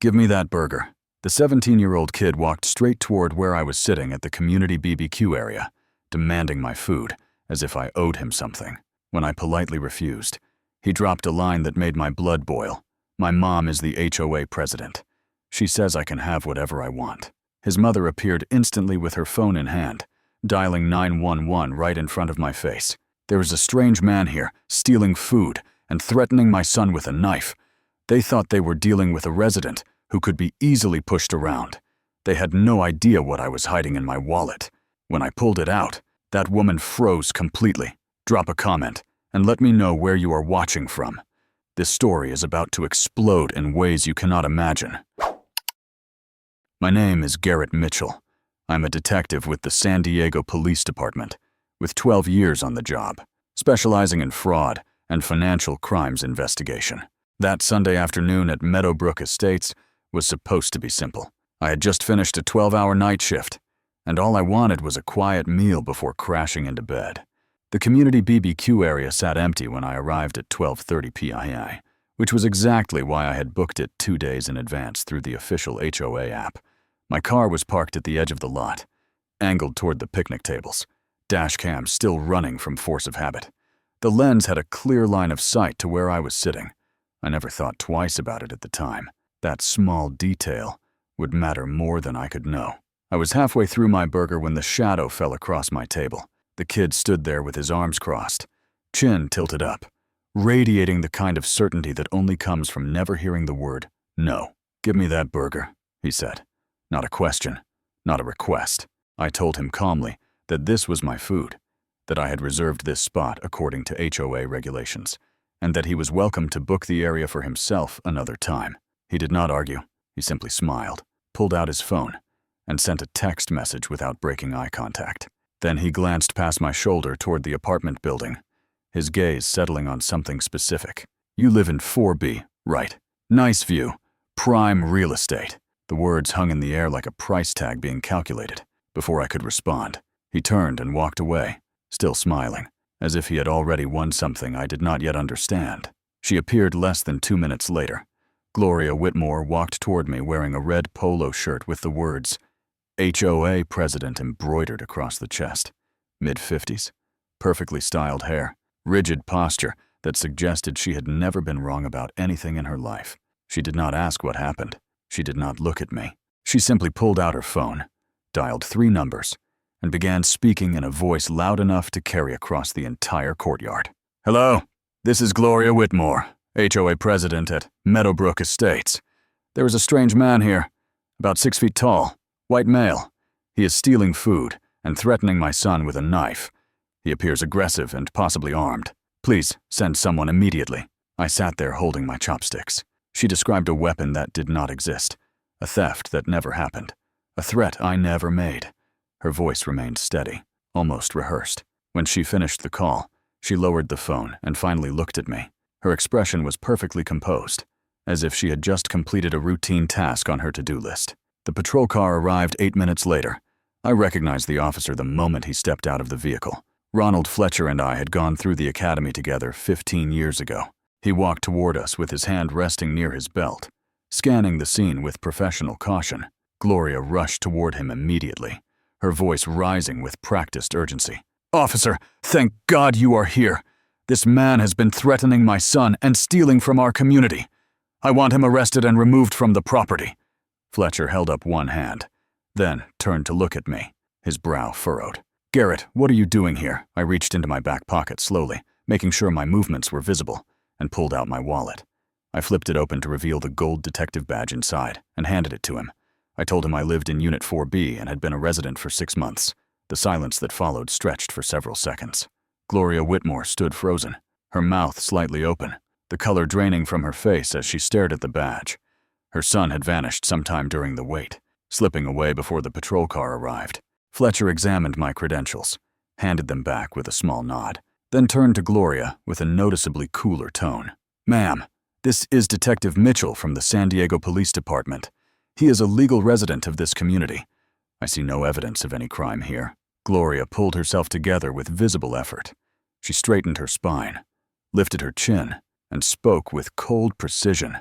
Give me that burger. The 17-year-old kid walked straight toward where I was sitting at the community BBQ area, demanding my food, as if I owed him something. When I politely refused, he dropped a line that made my blood boil. My mom is the HOA president. She says I can have whatever I want. His mother appeared instantly with her phone in hand, dialing 911 right in front of my face. There is a strange man here, stealing food and threatening my son with a knife. They thought they were dealing with a resident who could be easily pushed around. They had no idea what I was hiding in my wallet. When I pulled it out, that woman froze completely. Drop a comment and let me know where you are watching from. This story is about to explode in ways you cannot imagine. My name is Garrett Mitchell. I'm a detective with the San Diego Police Department, with 12 years on the job, specializing in fraud and financial crimes investigation. That Sunday afternoon at Meadowbrook Estates was supposed to be simple. I had just finished a 12-hour night shift, and all I wanted was a quiet meal before crashing into bed. The community BBQ area sat empty when I arrived at 12:30 p.m., which was exactly why I had booked it 2 days in advance through the official HOA app. My car was parked at the edge of the lot, angled toward the picnic tables, dash cam still running from force of habit. The lens had a clear line of sight to where I was sitting. I never thought twice about it at the time. That small detail would matter more than I could know. I was halfway through my burger when the shadow fell across my table. The kid stood there with his arms crossed, chin tilted up, radiating the kind of certainty that only comes from never hearing the word no. Give me that burger, he said. Not a question, not a request. I told him calmly that this was my food, that I had reserved this spot according to HOA regulations, and that he was welcome to book the area for himself another time. He did not argue. He simply smiled, pulled out his phone, and sent a text message without breaking eye contact. Then he glanced past my shoulder toward the apartment building, his gaze settling on something specific. You live in 4B, right? Nice view. Prime real estate. The words hung in the air like a price tag being calculated. Before I could respond, he turned and walked away, still smiling, as if he had already won something I did not yet understand. She appeared less than 2 minutes later. Gloria Whitmore walked toward me wearing a red polo shirt with the words HOA President embroidered across the chest. Mid-50s, perfectly styled hair, rigid posture that suggested she had never been wrong about anything in her life. She did not ask what happened. She did not look at me. She simply pulled out her phone, dialed 3 numbers, and began speaking in a voice loud enough to carry across the entire courtyard. Hello, this is Gloria Whitmore, HOA President at Meadowbrook Estates. There is a strange man here, about 6 feet tall, white male. He is stealing food and threatening my son with a knife. He appears aggressive and possibly armed. Please send someone immediately. I sat there holding my chopsticks. She described a weapon that did not exist, a theft that never happened, a threat I never made. Her voice remained steady, almost rehearsed. When she finished the call, she lowered the phone and finally looked at me. Her expression was perfectly composed, as if she had just completed a routine task on her to-do list. The patrol car arrived 8 minutes later. I recognized the officer the moment he stepped out of the vehicle. Ronald Fletcher and I had gone through the academy together 15 years ago. He walked toward us with his hand resting near his belt, scanning the scene with professional caution. Gloria rushed toward him immediately, her voice rising with practiced urgency. Officer, thank God you are here. This man has been threatening my son and stealing from our community. I want him arrested and removed from the property. Fletcher held up one hand, then turned to look at me, his brow furrowed. Garrett, what are you doing here? I reached into my back pocket slowly, making sure my movements were visible, and pulled out my wallet. I flipped it open to reveal the gold detective badge inside and handed it to him. I told him I lived in Unit 4B and had been a resident for 6 months. The silence that followed stretched for several seconds. Gloria Whitmore stood frozen, her mouth slightly open, the color draining from her face as she stared at the badge. Her son had vanished sometime during the wait, slipping away before the patrol car arrived. Fletcher examined my credentials, handed them back with a small nod, then turned to Gloria with a noticeably cooler tone. Ma'am, this is Detective Mitchell from the San Diego Police Department. He is a legal resident of this community. I see no evidence of any crime here. Gloria pulled herself together with visible effort. She straightened her spine, lifted her chin, and spoke with cold precision.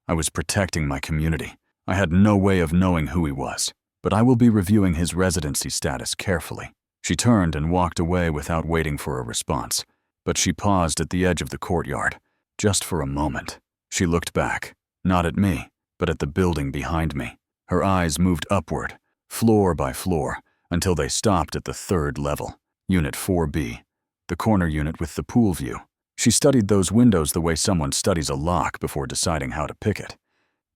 I was protecting my community, I had no way of knowing who he was, but I will be reviewing his residency status carefully. She turned and walked away without waiting for a response, but she paused at the edge of the courtyard, just for a moment. She looked back, not at me, but at the building behind me. Her eyes moved upward, floor by floor, until they stopped at the third level, Unit 4B, the corner unit with the pool view. She studied those windows the way someone studies a lock before deciding how to pick it.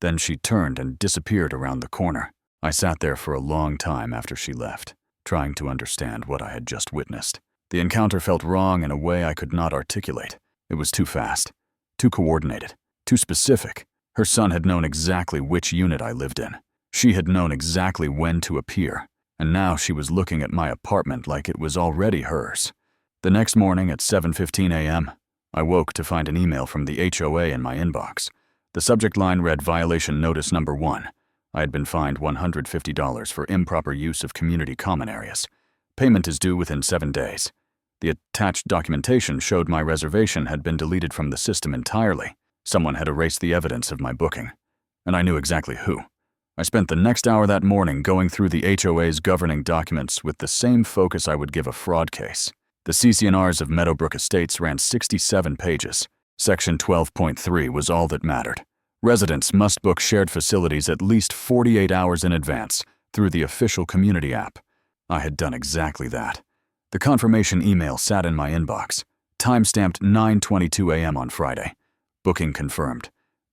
Then she turned and disappeared around the corner. I sat there for a long time after she left, trying to understand what I had just witnessed. The encounter felt wrong in a way I could not articulate. It was too fast, too coordinated, too specific. Her son had known exactly which unit I lived in. She had known exactly when to appear, and now she was looking at my apartment like it was already hers. The next morning at 7:15 a.m., I woke to find an email from the HOA in my inbox. The subject line read Violation Notice Number 1. I had been fined $150 for improper use of community common areas. Payment is due within 7 days. The attached documentation showed my reservation had been deleted from the system entirely. Someone had erased the evidence of my booking, and I knew exactly who. I spent the next hour that morning going through the HOA's governing documents with the same focus I would give a fraud case. The CC&Rs of Meadowbrook Estates ran 67 pages. Section 12.3 was all that mattered. Residents must book shared facilities at least 48 hours in advance through the official community app. I had done exactly that. The confirmation email sat in my inbox, time-stamped 9:22 a.m. on Friday. Booking confirmed.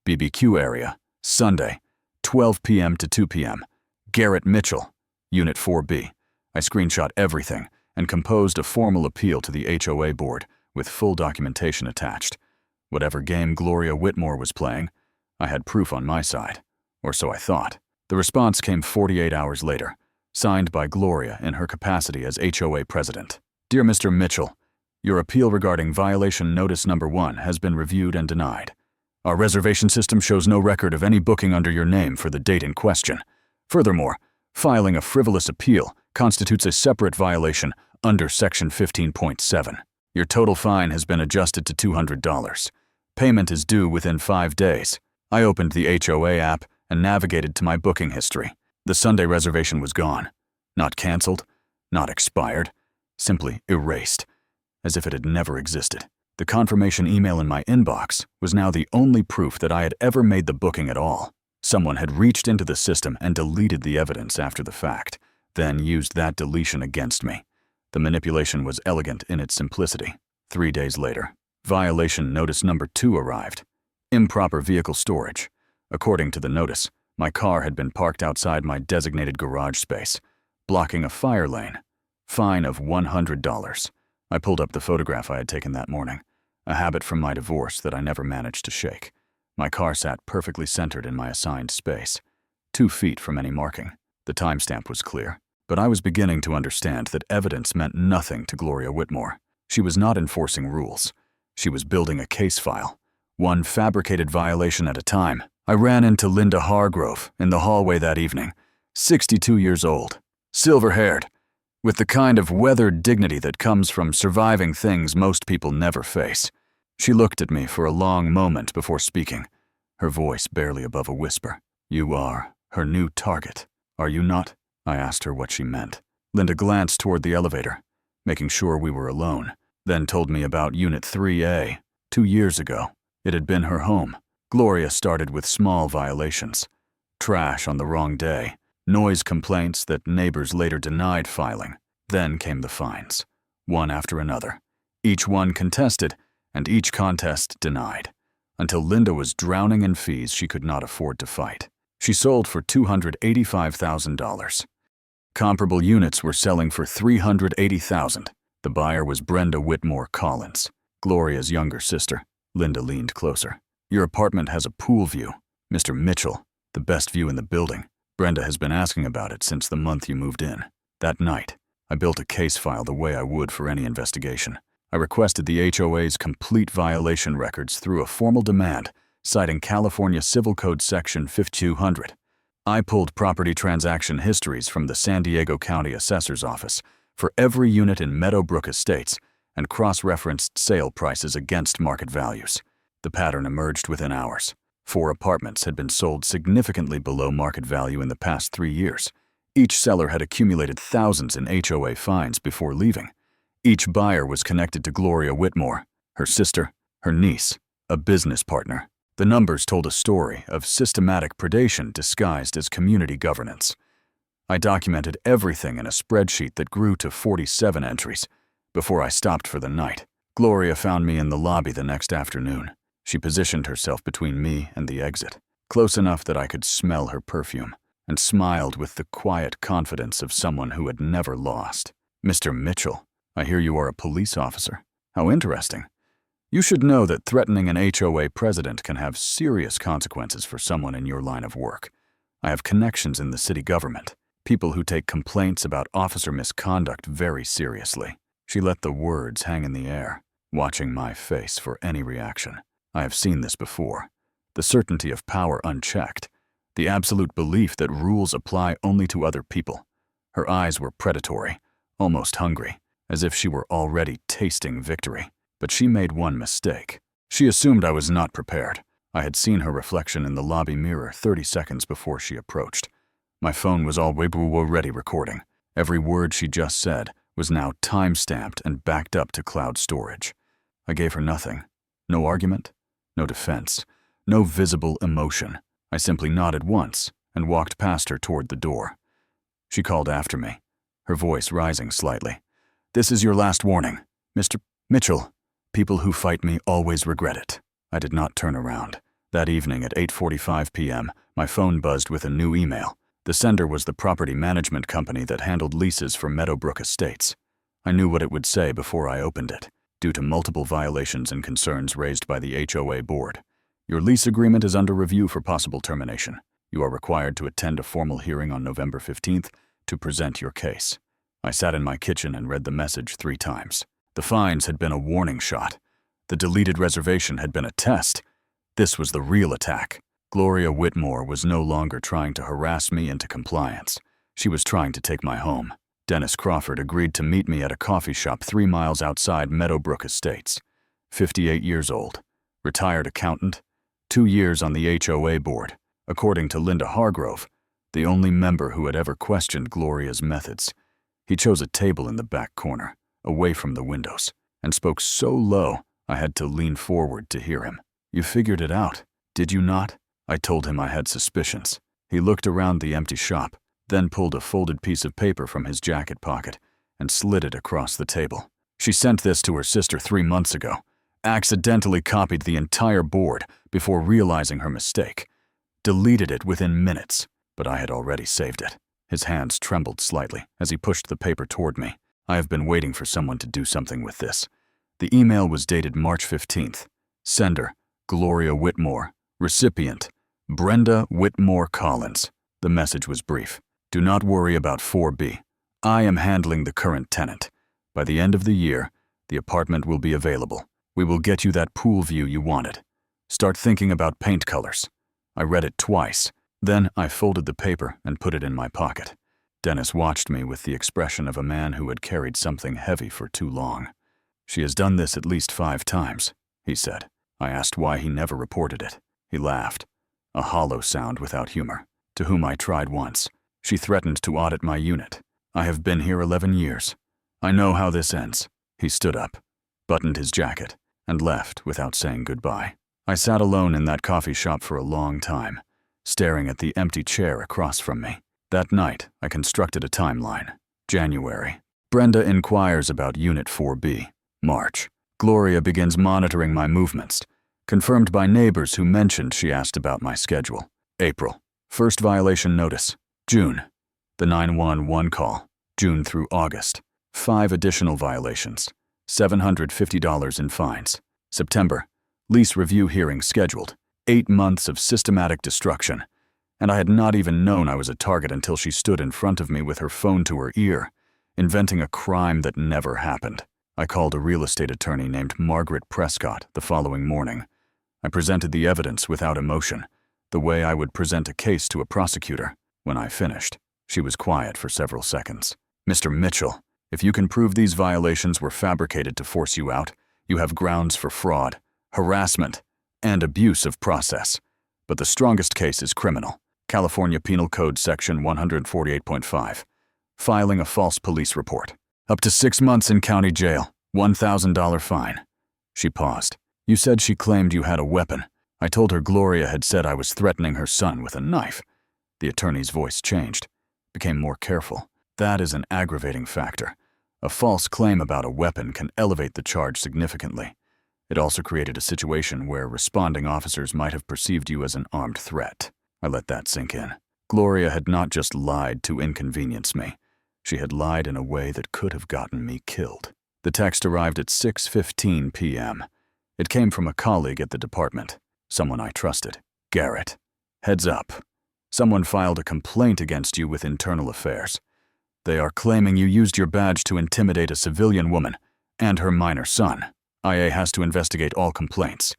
BBQ area, Sunday, 12 p.m. to 2 p.m. Garrett Mitchell, Unit 4B. I screenshot everything and composed a formal appeal to the HOA board with full documentation attached. Whatever game Gloria Whitmore was playing, I had proof on my side, or so I thought. The response came 48 hours later, signed by Gloria in her capacity as HOA president. Dear Mr. Mitchell, your appeal regarding Violation Notice Number 1 has been reviewed and denied. Our reservation system shows no record of any booking under your name for the date in question. Furthermore, filing a frivolous appeal constitutes a separate violation under Section 15.7. Your total fine has been adjusted to $200. Payment is due within 5 days. I opened the HOA app and navigated to my booking history. The Sunday reservation was gone. Not canceled, not expired, simply erased, as if it had never existed. The confirmation email in my inbox was now the only proof that I had ever made the booking at all. Someone had reached into the system and deleted the evidence after the fact, then used that deletion against me. The manipulation was elegant in its simplicity. 3 days later, Violation Notice Number 2 arrived. Improper vehicle storage. According to the notice, my car had been parked outside my designated garage space, blocking a fire lane. Fine of $100. I pulled up the photograph I had taken that morning, a habit from my divorce that I never managed to shake. My car sat perfectly centered in my assigned space, 2 feet from any marking. The timestamp was clear, but I was beginning to understand that evidence meant nothing to Gloria Whitmore. She was not enforcing rules. She was building a case file, one fabricated violation at a time. I ran into Linda Hargrove in the hallway that evening, 62 years old, silver-haired, with the kind of weathered dignity that comes from surviving things most people never face. She looked at me for a long moment before speaking, her voice barely above a whisper. You are her new target, are you not? I asked her what she meant. Linda glanced toward the elevator, making sure we were alone, then told me about Unit 3A. 2 years ago, it had been her home. Gloria started with small violations. Trash on the wrong day, noise complaints that neighbors later denied filing. Then came the fines, one after another. Each one contested, and each contest denied, until Linda was drowning in fees she could not afford to fight. She sold for $285,000. Comparable units were selling for $380,000. The buyer was Brenda Whitmore Collins, Gloria's younger sister. Linda leaned closer. Your apartment has a pool view, Mr. Mitchell, the best view in the building. Brenda has been asking about it since the month you moved in. That night, I built a case file the way I would for any investigation. I requested the HOA's complete violation records through a formal demand, citing California Civil Code Section 5200. I pulled property transaction histories from the San Diego County Assessor's Office for every unit in Meadowbrook Estates and cross-referenced sale prices against market values. The pattern emerged within hours. 4 apartments had been sold significantly below market value in the past 3 years. Each seller had accumulated thousands in HOA fines before leaving. Each buyer was connected to Gloria Whitmore, her sister, her niece, a business partner. The numbers told a story of systematic predation disguised as community governance. I documented everything in a spreadsheet that grew to 47 entries before I stopped for the night. Gloria found me in the lobby the next afternoon. She positioned herself between me and the exit, close enough that I could smell her perfume, and smiled with the quiet confidence of someone who had never lost. "Mr. Mitchell, I hear you are a police officer. How interesting. You should know that threatening an HOA president can have serious consequences for someone in your line of work. I have connections in the city government, people who take complaints about officer misconduct very seriously." She let the words hang in the air, watching my face for any reaction. I have seen this before. The certainty of power unchecked, the absolute belief that rules apply only to other people. Her eyes were predatory, almost hungry, as if she were already tasting victory. But she made one mistake. She assumed I was not prepared. I had seen her reflection in the lobby mirror 30 seconds before she approached. My phone was already recording. Every word she just said was now time-stamped and backed up to cloud storage. I gave her nothing. No argument, no defense, no visible emotion. I simply nodded once and walked past her toward the door. She called after me, her voice rising slightly. "This is your last warning, Mr. Mitchell. People who fight me always regret it." I did not turn around. That evening at 8:45 p.m., my phone buzzed with a new email. The sender was the property management company that handled leases for Meadowbrook Estates. I knew what it would say before I opened it. "Due to multiple violations and concerns raised by the HOA board, your lease agreement is under review for possible termination. You are required to attend a formal hearing on November 15th to present your case." I sat in my kitchen and read the message 3 times. The fines had been a warning shot. The deleted reservation had been a test. This was the real attack. Gloria Whitmore was no longer trying to harass me into compliance. She was trying to take my home. Dennis Crawford agreed to meet me at a coffee shop 3 miles outside Meadowbrook Estates. 58 years old, retired accountant, 2 years on the HOA board. According to Linda Hargrove, the only member who had ever questioned Gloria's methods. He chose a table in the back corner, away from the windows, and spoke so low I had to lean forward to hear him. "You figured it out, did you not?" I told him I had suspicions. He looked around the empty shop, then pulled a folded piece of paper from his jacket pocket and slid it across the table. "She sent this to her sister 3 months ago, accidentally copied the entire board before realizing her mistake, deleted it within minutes, but I had already saved it." His hands trembled slightly as he pushed the paper toward me. "I have been waiting for someone to do something with this." The email was dated March 15th. Sender, Gloria Whitmore. Recipient, Brenda Whitmore Collins. The message was brief. "Do not worry about 4B. I am handling the current tenant. By the end of the year, the apartment will be available. We will get you that pool view you wanted. Start thinking about paint colors." I read it twice. Then I folded the paper and put it in my pocket. Dennis watched me with the expression of a man who had carried something heavy for too long. "She has done this at least 5 times, he said. I asked why he never reported it. He laughed, a hollow sound without humor. "To whom I tried once. She threatened to audit my unit. I have been here 11 years. I know how this ends." He stood up, buttoned his jacket, and left without saying goodbye. I sat alone in that coffee shop for a long time, staring at the empty chair across from me. That night, I constructed a timeline. January. Brenda inquires about Unit 4B. March. Gloria begins monitoring my movements, confirmed by neighbors who mentioned she asked about my schedule. April. First violation notice. June. The 911 call. June through August. 5 additional violations. $750 in fines. September. Lease review hearing scheduled. 8 months of systematic destruction. And I had not even known I was a target until she stood in front of me with her phone to her ear, inventing a crime that never happened. I called a real estate attorney named Margaret Prescott the following morning. I presented the evidence without emotion, the way I would present a case to a prosecutor. When I finished, she was quiet for several seconds. "Mr. Mitchell, if you can prove these violations were fabricated to force you out, you have grounds for fraud, harassment, and abuse of process. but the strongest case is criminal. California Penal Code Section 148.5. Filing a false police report. Up to 6 months in county jail, $1,000 fine. She paused. You said she claimed you had a weapon. I told her Gloria had said I was threatening her son with a knife. The attorney's voice changed, became more careful. That is an aggravating factor. A false claim about a weapon can elevate the charge significantly. It also created a situation where responding officers might have perceived you as an armed threat. I let that sink in. Gloria had not just lied to inconvenience me. She had lied in a way that could have gotten me killed. The text arrived at 6:15 p.m. It came from a colleague at the department, someone I trusted. Garrett. Heads up. Someone filed a complaint against you with internal affairs. They are claiming you used your badge to intimidate a civilian woman and her minor son. IA has to investigate all complaints,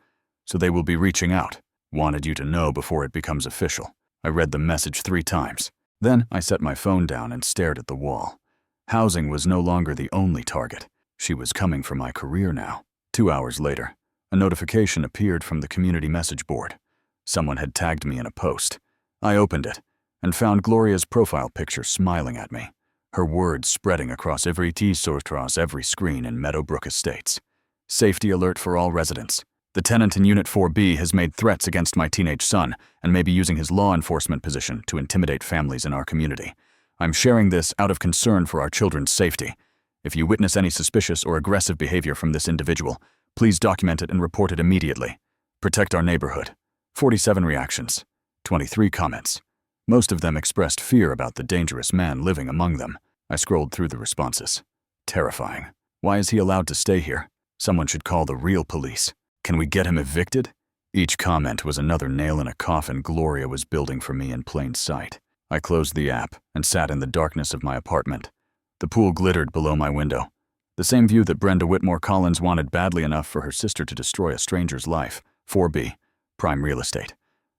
so they will be reaching out. Wanted you to know before it becomes official. I read the message 3 times. Then I set my phone down and stared at the wall. Housing was no longer the only target. She was coming for my career now. 2 hours later, a notification appeared from the community message board. Someone had tagged me in a post. I opened it and found Gloria's profile picture smiling at me, her words spreading across every screen in Meadowbrook Estates. Safety alert for all residents. The tenant in Unit 4B has made threats against my teenage son and may be using his law enforcement position to intimidate families in our community. I'm sharing this out of concern for our children's safety. If you witness any suspicious or aggressive behavior from this individual, please document it and report it immediately. Protect our neighborhood. 47 reactions. 23 comments. Most of them expressed fear about the dangerous man living among them. I scrolled through the responses. Terrifying. Why is he allowed to stay here? Someone should call the real police. Can we get him evicted? Each comment was another nail in a coffin Gloria was building for me in plain sight. I closed the app and sat in the darkness of my apartment. The pool glittered below my window. The same view that Brenda Whitmore Collins wanted badly enough for her sister to destroy a stranger's life. 4B. Prime real estate.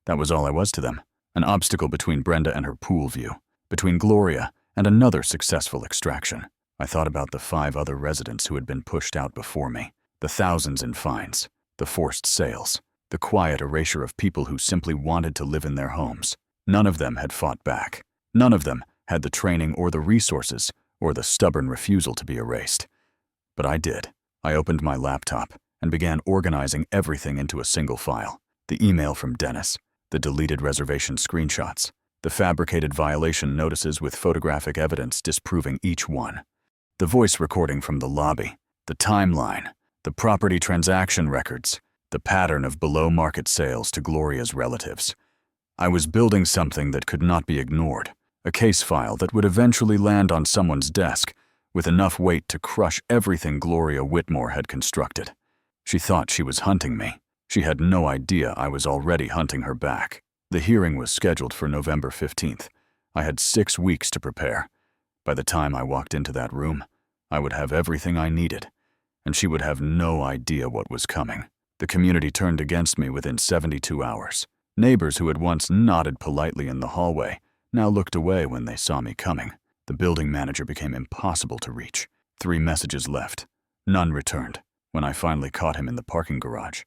That was all I was to them. An obstacle between Brenda and her pool view. Between Gloria and another successful extraction. I thought about the 5 other residents who had been pushed out before me. The thousands in fines. The forced sales. The quiet erasure of people who simply wanted to live in their homes. None of them had fought back. None of them had the training or the resources or the stubborn refusal to be erased. But I did. I opened my laptop and began organizing everything into a single file. The email from Dennis, the deleted reservation screenshots, the fabricated violation notices with photographic evidence disproving each one, the voice recording from the lobby, the timeline, the property transaction records, the pattern of below-market sales to Gloria's relatives. I was building something that could not be ignored, a case file that would eventually land on someone's desk with enough weight to crush everything Gloria Whitmore had constructed. She thought she was hunting me. She had no idea I was already hunting her back. The hearing was scheduled for November 15th. I had 6 weeks to prepare. By the time I walked into that room, I would have everything I needed, and she would have no idea what was coming. The community turned against me within 72 hours. Neighbors who had once nodded politely in the hallway now looked away when they saw me coming. The building manager became impossible to reach. 3 messages left. None returned. When I finally caught him in the parking garage,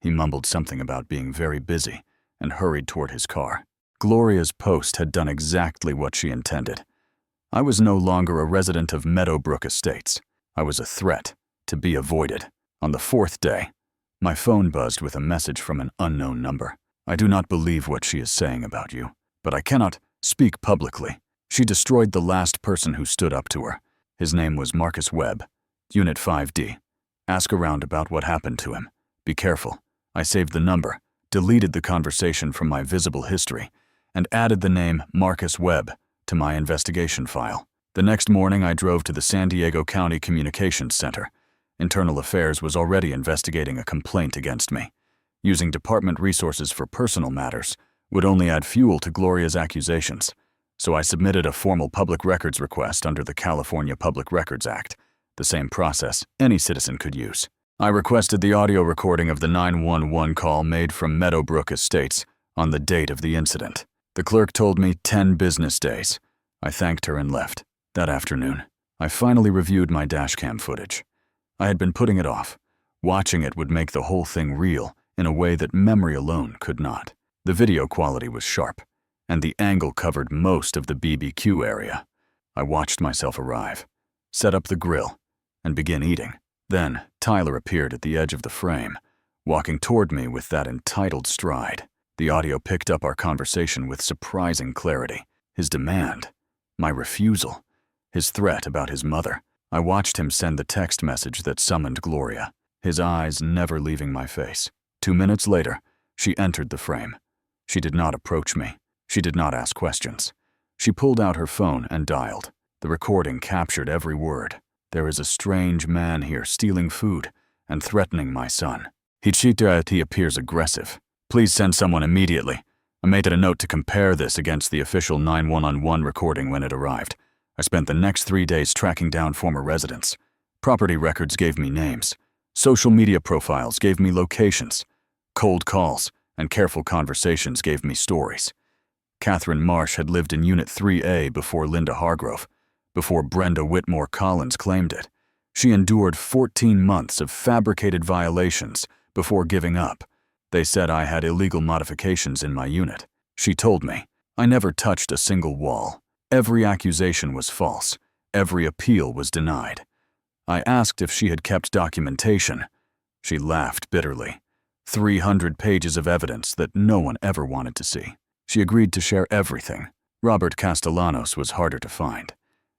he mumbled something about being very busy and hurried toward his car. Gloria's post had done exactly what she intended. I was no longer a resident of Meadowbrook Estates. I was a threat to be avoided. On the 4th day, my phone buzzed with a message from an unknown number. I do not believe what she is saying about you, but I cannot speak publicly. She destroyed the last person who stood up to her. His name was Marcus Webb, Unit 5D. Ask around about what happened to him. Be careful. I saved the number, deleted the conversation from my visible history, and added the name Marcus Webb to my investigation file. The next morning, I drove to the San Diego County Communications Center. Internal Affairs was already investigating a complaint against me. Using department resources for personal matters would only add fuel to Gloria's accusations, so I submitted a formal public records request under the California Public Records Act, the same process any citizen could use. I requested the audio recording of the 911 call made from Meadowbrook Estates on the date of the incident. The clerk told me 10 business days. I thanked her and left. That afternoon, I finally reviewed my dashcam footage. I had been putting it off. Watching it would make the whole thing real in a way that memory alone could not. The video quality was sharp, and the angle covered most of the BBQ area. I watched myself arrive, set up the grill, and begin eating. Then Tyler appeared at the edge of the frame, walking toward me with that entitled stride. The audio picked up our conversation with surprising clarity. His demand, my refusal, his threat about his mother. I watched him send the text message that summoned Gloria, his eyes never leaving my face. 2 minutes later, she entered the frame. She did not approach me. She did not ask questions. She pulled out her phone and dialed. The recording captured every word. There is a strange man here stealing food and threatening my son. He appears aggressive. Please send someone immediately. I made it a note to compare this against the official 911 recording when it arrived. I spent the next 3 days tracking down former residents. Property records gave me names. Social media profiles gave me locations. Cold calls and careful conversations gave me stories. Catherine Marsh had lived in Unit 3A before Linda Hargrove, before Brenda Whitmore Collins claimed it. She endured 14 months of fabricated violations before giving up. They said I had illegal modifications in my unit. She told me I never touched a single wall. Every accusation was false. Every appeal was denied. I asked if she had kept documentation. She laughed bitterly. 300 pages of evidence that no one ever wanted to see. She agreed to share everything. Robert Castellanos was harder to find.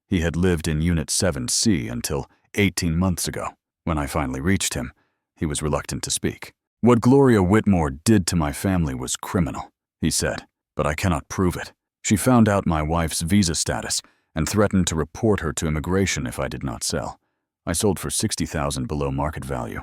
He had lived in Unit 7C until 18 months ago. When I finally reached him, he was reluctant to speak. What Gloria Whitmore did to my family was criminal, he said, but I cannot prove it. She found out my wife's visa status and threatened to report her to immigration if I did not sell. I sold for $60,000 below market value.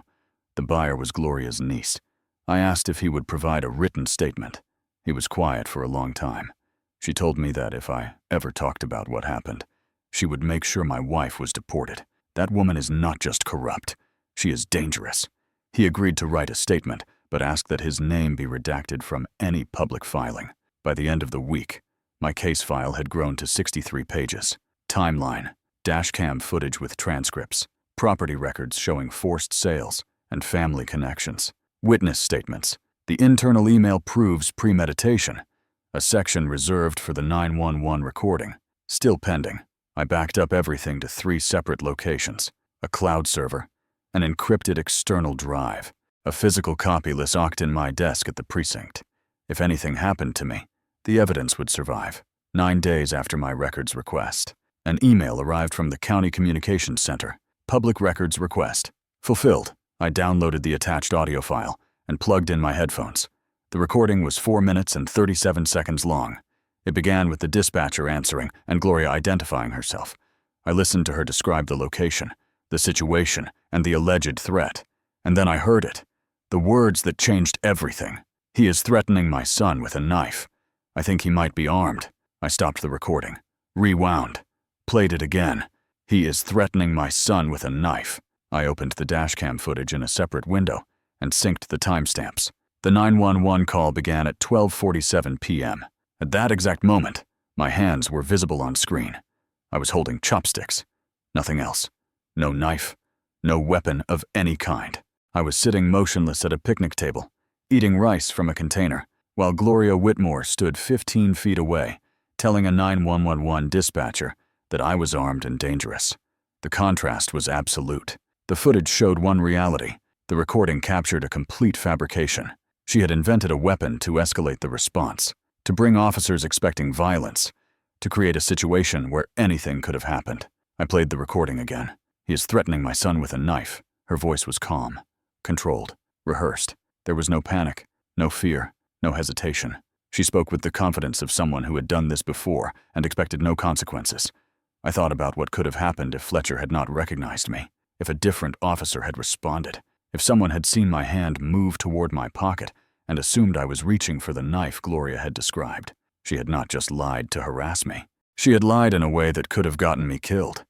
The buyer was Gloria's niece. I asked if he would provide a written statement. He was quiet for a long time. She told me that if I ever talked about what happened, she would make sure my wife was deported. That woman is not just corrupt. She is dangerous. He agreed to write a statement, but asked that his name be redacted from any public filing. By the end of the week, my case file had grown to 63 pages. Timeline, dashcam footage with transcripts, property records showing forced sales, and family connections. Witness statements. The internal email proves premeditation. A section reserved for the 911 recording. Still pending. I backed up everything to 3 separate locations. A cloud server, an encrypted external drive, a physical copy locked in my desk at the precinct. If anything happened to me, the evidence would survive. 9 days after my records request, an email arrived from the County Communications Center. Public records request. Fulfilled. I downloaded the attached audio file and plugged in my headphones. The recording was 4 minutes and 37 seconds long. It began with the dispatcher answering and Gloria identifying herself. I listened to her describe the location, the situation, and the alleged threat. And then I heard it. The words that changed everything. He is threatening my son with a knife. I think he might be armed. I stopped the recording. Rewound. Played it again. He is threatening my son with a knife. I opened the dashcam footage in a separate window and synced the timestamps. The 911 call began at 12:47 p.m. At that exact moment, my hands were visible on screen. I was holding chopsticks. Nothing else. No knife. No weapon of any kind. I was sitting motionless at a picnic table, eating rice from a container, while Gloria Whitmore stood 15 feet away, telling a 911 dispatcher that I was armed and dangerous. The contrast was absolute. The footage showed one reality. The recording captured a complete fabrication. She had invented a weapon to escalate the response, to bring officers expecting violence, to create a situation where anything could have happened. I played the recording again. He is threatening my son with a knife. Her voice was calm, controlled, rehearsed. There was no panic, no fear, no hesitation. She spoke with the confidence of someone who had done this before and expected no consequences. I thought about what could have happened if Fletcher had not recognized me, if a different officer had responded, if someone had seen my hand move toward my pocket and assumed I was reaching for the knife Gloria had described. She had not just lied to harass me. She had lied in a way that could have gotten me killed.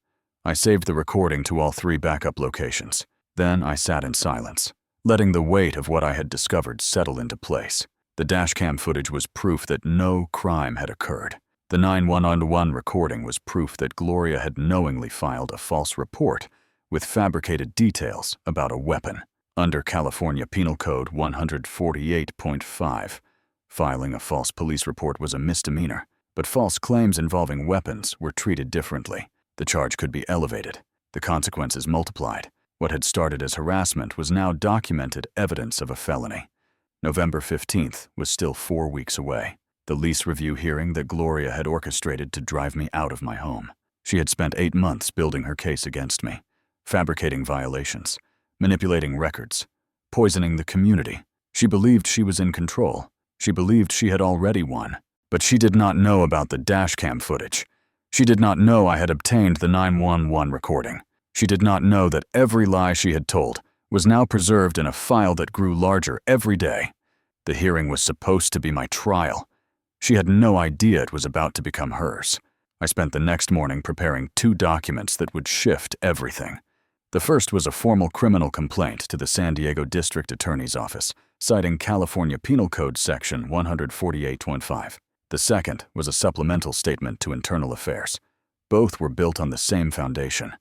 I saved the recording to all 3 backup locations. Then I sat in silence, letting the weight of what I had discovered settle into place. The dashcam footage was proof that no crime had occurred. The 911 recording was proof that Gloria had knowingly filed a false report with fabricated details about a weapon. Under California Penal Code 148.5, Filing a false police report was a misdemeanor, but false claims involving weapons were treated differently. The charge could be elevated, the consequences multiplied. What had started as harassment was now documented evidence of a felony. November 15th was still 4 weeks away. The lease review hearing that Gloria had orchestrated to drive me out of my home. She had spent 8 months building her case against me, fabricating violations, manipulating records, poisoning the community. She believed she was in control. She believed she had already won. But she did not know about the dashcam footage. She did not know I had obtained the 911 recording. She did not know that every lie she had told was now preserved in a file that grew larger every day. The hearing was supposed to be my trial. She had no idea it was about to become hers. I spent the next morning preparing 2 documents that would shift everything. The first was a formal criminal complaint to the San Diego District Attorney's Office, citing California Penal Code Section 148.15. The second was a supplemental statement to Internal Affairs. Both were built on the same foundation: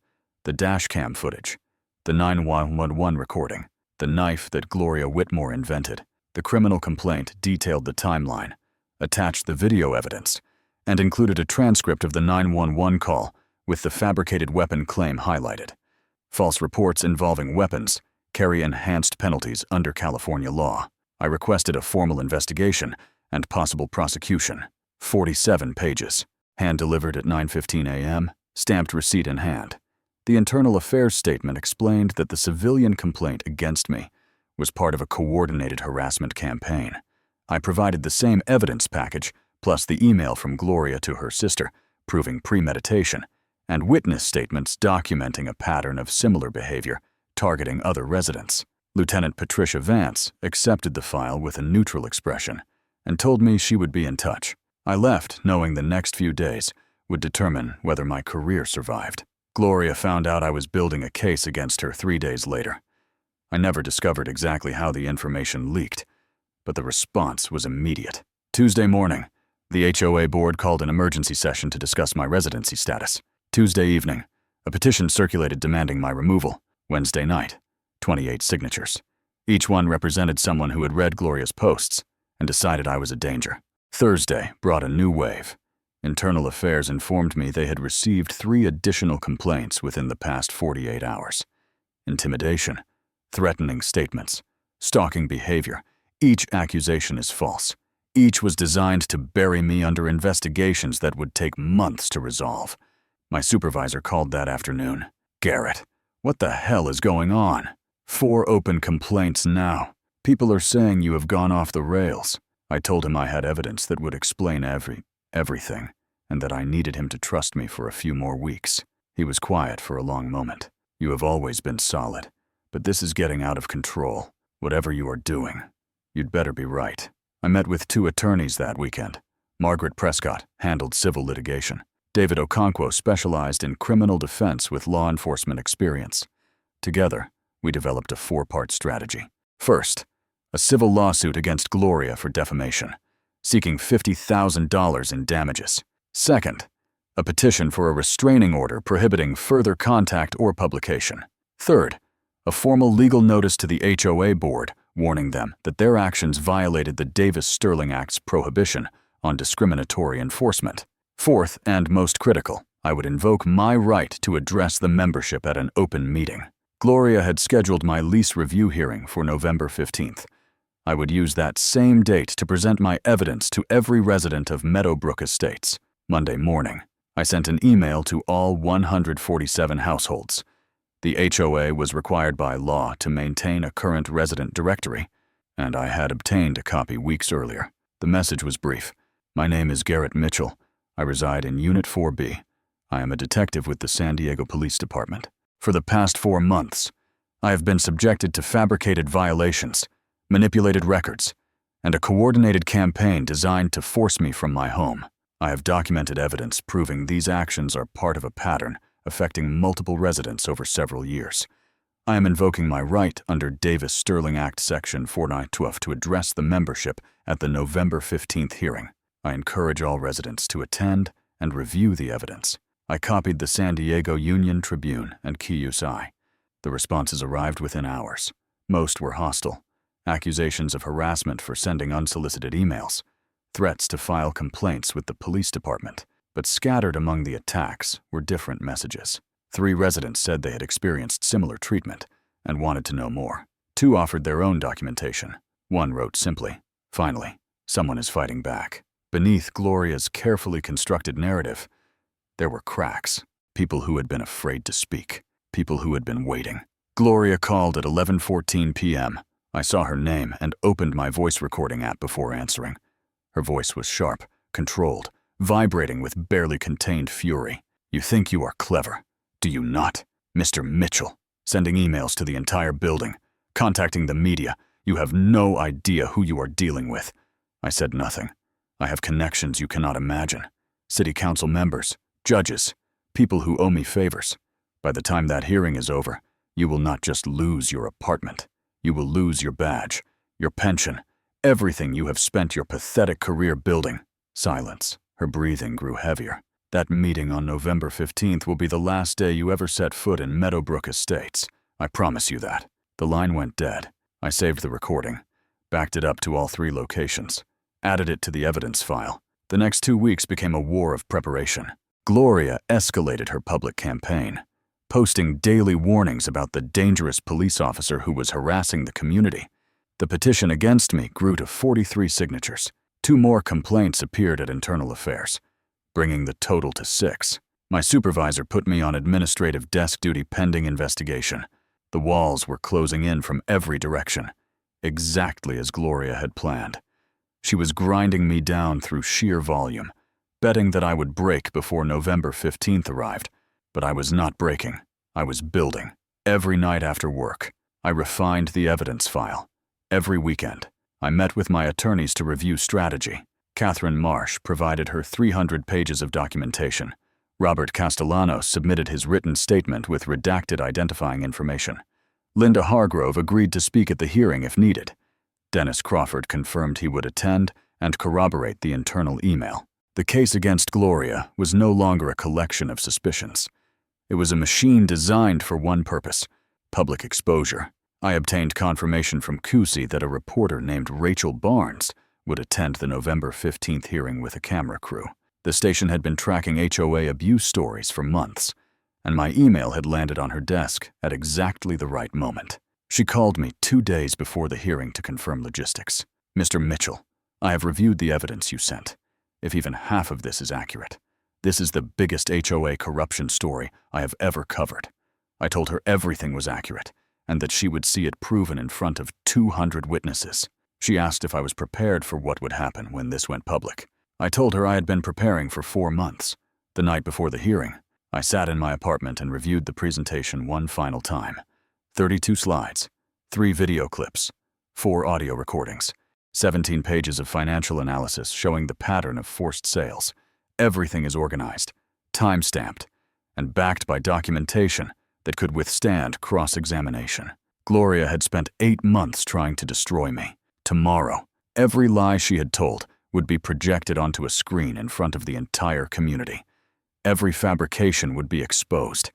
the dashcam footage, the 911 recording, the knife that Gloria Whitmore invented. The criminal complaint detailed the timeline, attached the video evidence, and included a transcript of the 911 call with the fabricated weapon claim highlighted. False reports involving weapons carry enhanced penalties under California law. I requested a formal investigation and possible prosecution. 47 pages. Hand-delivered at 9:15 a.m., stamped receipt in hand. The Internal Affairs statement explained that the civilian complaint against me was part of a coordinated harassment campaign. I provided the same evidence package, plus the email from Gloria to her sister, proving premeditation, and witness statements documenting a pattern of similar behavior targeting other residents. Lieutenant Patricia Vance accepted the file with a neutral expression and told me she would be in touch. I left knowing the next few days would determine whether my career survived. Gloria found out I was building a case against her 3 days later. I never discovered exactly how the information leaked, but the response was immediate. Tuesday morning, the HOA board called an emergency session to discuss my residency status. Tuesday evening, a petition circulated demanding my removal. Wednesday night, 28 signatures. Each one represented someone who had read Gloria's posts and decided I was a danger. Thursday brought a new wave. Internal Affairs informed me they had received 3 additional complaints within the past 48 hours. Intimidation, threatening statements, stalking behavior. Each accusation is false. Each was designed to bury me under investigations that would take months to resolve. My supervisor called that afternoon. "Garrett, what the hell is going on? 4 open complaints now. People are saying you have gone off the rails." I told him I had evidence that would explain everything, and that I needed him to trust me for a few more weeks. He was quiet for a long moment. "You have always been solid, but this is getting out of control. Whatever you are doing, you'd better be right." I met with 2 attorneys that weekend. Margaret Prescott handled civil litigation. David Okonkwo specialized in criminal defense with law enforcement experience. Together, we developed a 4-part strategy. First, a civil lawsuit against Gloria for defamation, seeking $50,000 in damages. Second, a petition for a restraining order prohibiting further contact or publication. Third, a formal legal notice to the HOA board warning them that their actions violated the Davis-Sterling Act's prohibition on discriminatory enforcement. Fourth, and most critical, I would invoke my right to address the membership at an open meeting. Gloria had scheduled my lease review hearing for November 15th. I would use that same date to present my evidence to every resident of Meadowbrook Estates. Monday morning, I sent an email to all 147 households. The HOA was required by law to maintain a current resident directory, and I had obtained a copy weeks earlier. The message was brief. "My name is Garrett Mitchell. I reside in Unit 4B. I am a detective with the San Diego Police Department. For the past 4 months, I have been subjected to fabricated violations, manipulated records, and a coordinated campaign designed to force me from my home. I have documented evidence proving these actions are part of a pattern affecting multiple residents over several years. I am invoking my right under Davis-Sterling Act Section 4912 to address the membership at the November 15th hearing. I encourage all residents to attend and review the evidence." I copied the San Diego Union Tribune and QUSI. The responses arrived within hours. Most were hostile, accusations of harassment for sending unsolicited emails, threats to file complaints with the police department. But scattered among the attacks were different messages. 3 residents said they had experienced similar treatment and wanted to know more. 2 offered their own documentation. 1 wrote simply, "Finally, someone is fighting back." Beneath Gloria's carefully constructed narrative, there were cracks. People who had been afraid to speak. People who had been waiting. Gloria called at 11:14 p.m. I saw her name and opened my voice recording app before answering. Her voice was sharp, controlled, vibrating with barely contained fury. "You think you are clever, do you not? Mr. Mitchell, sending emails to the entire building, contacting the media. You have no idea who you are dealing with." I said nothing. "I have connections you cannot imagine. City council members, judges, people who owe me favors. By the time that hearing is over, you will not just lose your apartment. You will lose your badge, your pension, everything you have spent your pathetic career building." Silence. Her breathing grew heavier. "That meeting on November 15th will be the last day you ever set foot in Meadowbrook Estates. I promise you that." The line went dead. I saved the recording, backed it up to all 3 locations, added it to the evidence file. The next 2 weeks became a war of preparation. Gloria escalated her public campaign, posting daily warnings about the dangerous police officer who was harassing the community. The petition against me grew to 43 signatures. 2 more complaints appeared at Internal Affairs, bringing the total to 6. My supervisor put me on administrative desk duty pending investigation. The walls were closing in from every direction, exactly as Gloria had planned. She was grinding me down through sheer volume, betting that I would break before November 15th arrived. But I was not breaking. I was building. Every night after work, I refined the evidence file. Every weekend, I met with my attorneys to review strategy. Catherine Marsh provided her 300 pages of documentation. Robert Castellanos submitted his written statement with redacted identifying information. Linda Hargrove agreed to speak at the hearing if needed. Dennis Crawford confirmed he would attend and corroborate the internal email. The case against Gloria was no longer a collection of suspicions. It was a machine designed for one purpose: public exposure. I obtained confirmation from Cousy that a reporter named Rachel Barnes would attend the November 15th hearing with a camera crew. The station had been tracking HOA abuse stories for months, and my email had landed on her desk at exactly the right moment. She called me 2 days before the hearing to confirm logistics. "Mr. Mitchell, I have reviewed the evidence you sent. If even half of this is accurate, this is the biggest HOA corruption story I have ever covered." I told her everything was accurate, and that she would see it proven in front of 200 witnesses. She asked if I was prepared for what would happen when this went public. I told her I had been preparing for 4 months. The night before the hearing, I sat in my apartment and reviewed the presentation one final time. 32 slides, 3 video clips, 4 audio recordings, 17 pages of financial analysis showing the pattern of forced sales. Everything is organized, time-stamped, and backed by documentation that could withstand cross-examination. Gloria had spent 8 months trying to destroy me. Tomorrow, every lie she had told would be projected onto a screen in front of the entire community. Every fabrication would be exposed.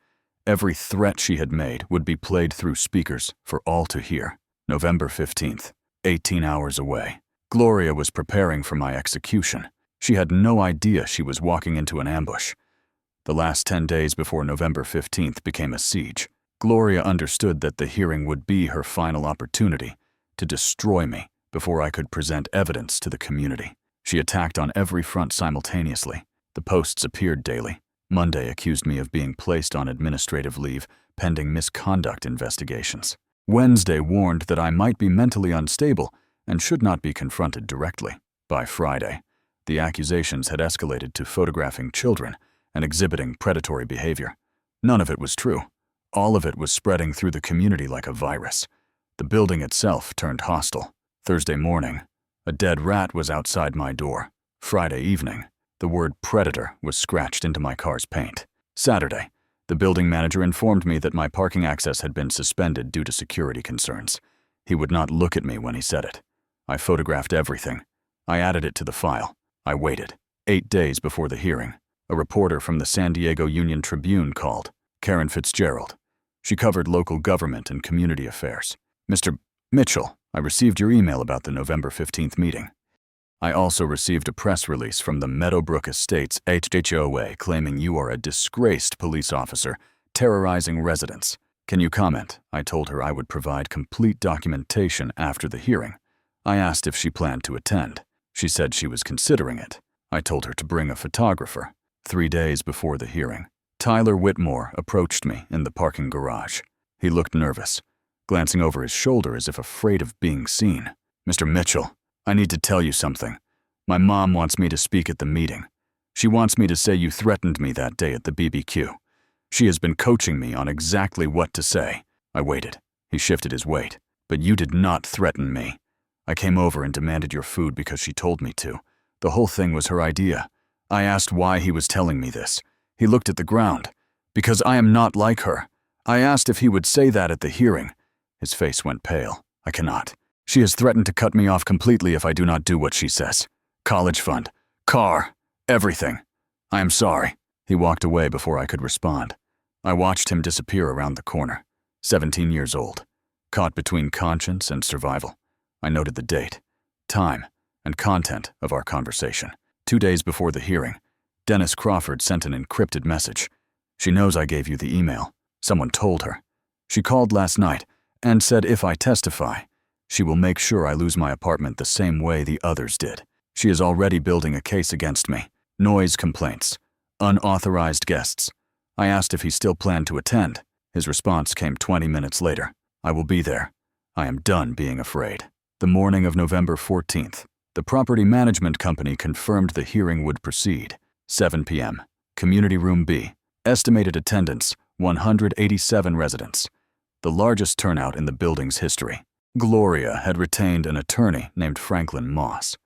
Every threat she had made would be played through speakers for all to hear. November 15th, 18 hours away. Gloria was preparing for my execution. She had no idea she was walking into an ambush. The last 10 days before November 15th became a siege. Gloria understood that the hearing would be her final opportunity to destroy me before I could present evidence to the community. She attacked on every front simultaneously. The posts appeared daily. Monday accused me of being placed on administrative leave pending misconduct investigations. Wednesday warned that I might be mentally unstable and should not be confronted directly. By Friday, the accusations had escalated to photographing children and exhibiting predatory behavior. None of it was true. All of it was spreading through the community like a virus. The building itself turned hostile. Thursday morning, a dead rat was outside my door. Friday evening, the word predator was scratched into my car's paint. Saturday, the building manager informed me that my parking access had been suspended due to security concerns. He would not look at me when he said it. I photographed everything. I added it to the file. I waited. 8 days before the hearing, a reporter from the San Diego Union Tribune called, Karen Fitzgerald. She covered local government and community affairs. "Mr. Mitchell," I received your email about the November 15th meeting. I also received a press release from the Meadowbrook Estates HOA claiming you are a disgraced police officer terrorizing residents. Can you comment? I told her I would provide complete documentation after the hearing. I asked if she planned to attend. She said she was considering it. I told her to bring a photographer. 3 days before the hearing, Tyler Whitmore approached me in the parking garage. He looked nervous, glancing over his shoulder as if afraid of being seen. Mr. Mitchell, I need to tell you something. My mom wants me to speak at the meeting. She wants me to say you threatened me that day at the BBQ. She has been coaching me on exactly what to say. I waited. He shifted his weight. But you did not threaten me. I came over and demanded your food because she told me to. The whole thing was her idea. I asked why he was telling me this. He looked at the ground. Because I am not like her. I asked if he would say that at the hearing. His face went pale. I cannot. She has threatened to cut me off completely if I do not do what she says. College fund, car, everything. I am sorry. He walked away before I could respond. I watched him disappear around the corner. 17 years old. Caught between conscience and survival. I noted the date, time, and content of our conversation. 2 days before the hearing, Dennis Crawford sent an encrypted message. She knows I gave you the email. Someone told her. She called last night and said if I testify, she will make sure I lose my apartment the same way the others did. She is already building a case against me. Noise complaints, unauthorized guests. I asked if he still planned to attend. His response came 20 minutes later. I will be there. I am done being afraid. The morning of November 14th, the property management company confirmed the hearing would proceed. 7 p.m. Community Room B. Estimated attendance, 187 residents. The largest turnout in the building's history. Gloria had retained an attorney named Franklin Moss,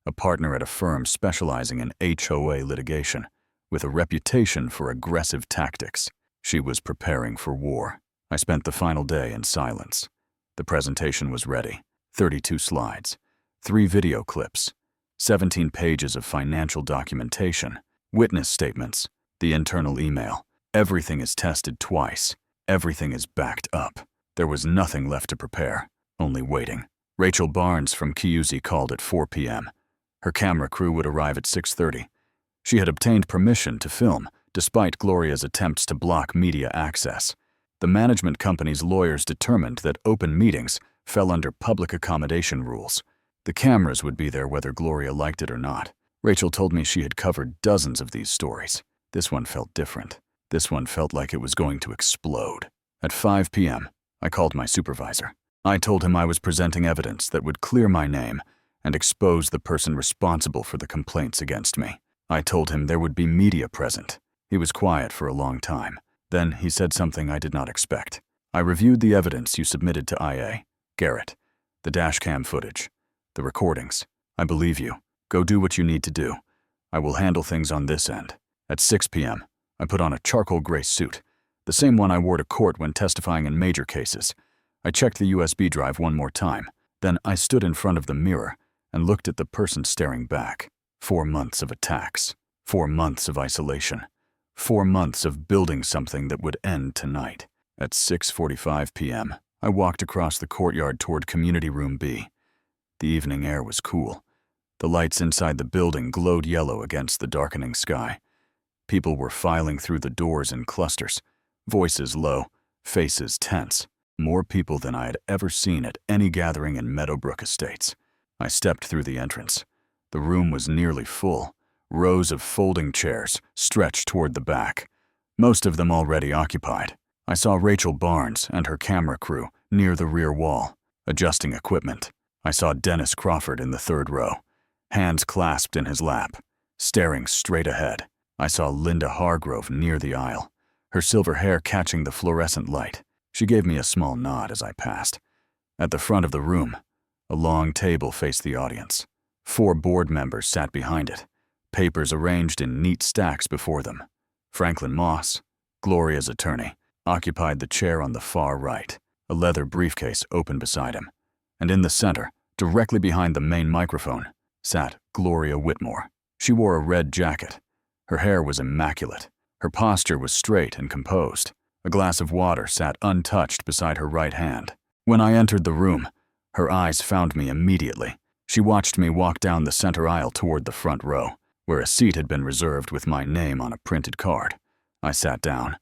a partner at a firm specializing in HOA litigation, with a reputation for aggressive tactics. She was preparing for war. I spent the final day in silence. The presentation was ready. 32 slides, 3 video clips, 17 pages of financial documentation, witness statements, the internal email. Everything is tested twice. Everything is backed up. There was nothing left to prepare, only waiting. Rachel Barnes from QUZ called at 4 p.m. Her camera crew would arrive at 6:30. She had obtained permission to film, despite Gloria's attempts to block media access. The management company's lawyers determined that open meetings fell under public accommodation rules. The cameras would be there whether Gloria liked it or not. Rachel told me she had covered dozens of these stories. This one felt different. This one felt like it was going to explode. At 5 p.m., I called my supervisor. I told him I was presenting evidence that would clear my name and expose the person responsible for the complaints against me. I told him there would be media present. He was quiet for a long time. Then he said something I did not expect. I reviewed the evidence you submitted to IA, Garrett, the dashcam footage, the recordings. I believe you. Go do what you need to do. I will handle things on this end. At 6 p.m., I put on a charcoal gray suit, the same one I wore to court when testifying in major cases. I checked the USB drive one more time. Then I stood in front of the mirror and looked at the person staring back. 4 months of attacks. 4 months of isolation. 4 months of building something that would end tonight. At 6:45 p.m., I walked across the courtyard toward Community Room B. The evening air was cool. The lights inside the building glowed yellow against the darkening sky. People were filing through the doors in clusters, voices low, faces tense. More people than I had ever seen at any gathering in Meadowbrook Estates. I stepped through the entrance. The room was nearly full. Rows of folding chairs stretched toward the back, most of them already occupied. I saw Rachel Barnes and her camera crew near the rear wall, adjusting equipment. I saw Dennis Crawford in the third row, hands clasped in his lap, staring straight ahead. I saw Linda Hargrove near the aisle, her silver hair catching the fluorescent light. She gave me a small nod as I passed. At the front of the room, a long table faced the audience. 4 board members sat behind it, papers arranged in neat stacks before them. Franklin Moss, Gloria's attorney, occupied the chair on the far right, a leather briefcase open beside him. And in the center, directly behind the main microphone, sat Gloria Whitmore. She wore a red jacket. Her hair was immaculate. Her posture was straight and composed. A glass of water sat untouched beside her right hand. When I entered the room, Her eyes found me immediately. She watched me walk down the center aisle toward the front row, where a seat had been reserved with my name on a printed card. I sat down.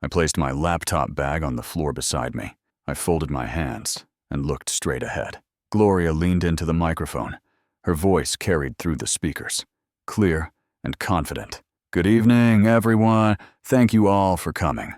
I placed my laptop bag on the floor beside me. I folded my hands and looked straight ahead. Gloria leaned into the microphone. Her voice carried through the speakers, clear and confident. "Good evening, everyone. Thank you all for coming.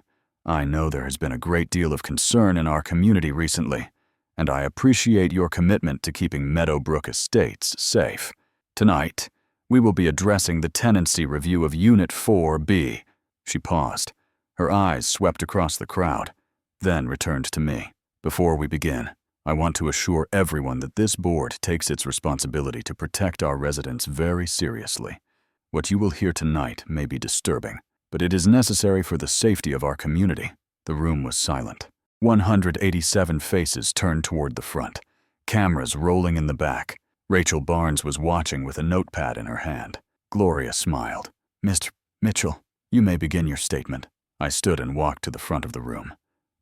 I know there has been a great deal of concern in our community recently, and I appreciate your commitment to keeping Meadowbrook Estates safe. Tonight, we will be addressing the tenancy review of Unit 4B. She paused. Her eyes swept across the crowd, then returned to me. "Before we begin, I want to assure everyone that this board takes its responsibility to protect our residents very seriously. What you will hear tonight may be disturbing, but it is necessary for the safety of our community." The room was silent. 187 faces turned toward the front, cameras rolling in the back. Rachel Barnes was watching with a notepad in her hand. Gloria smiled. "Mr. Mitchell, you may begin your statement." I stood and walked to the front of the room.